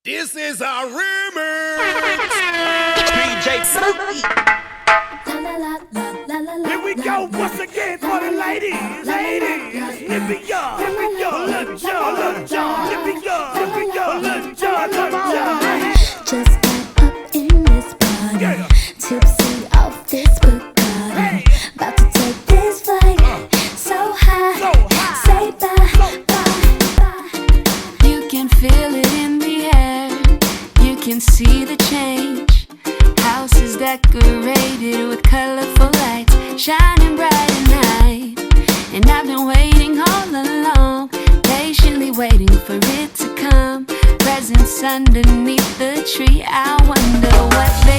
This is a rumor. DJ Smokey. Here we go once again for the ladies. Ladies, lift it up, lift it up, lift it up, lift it up, lift it up, lift it up, lift it up. Just got up in this party, tipsy off this Bacardi. About to take this flight, so high, say bye, bye. You can feel it in the air, you can see the change. House is decorated with colorful lights, shining bright at night. And I've been waiting all along, patiently waiting for it to come. Presents underneath the tree, I wonder what they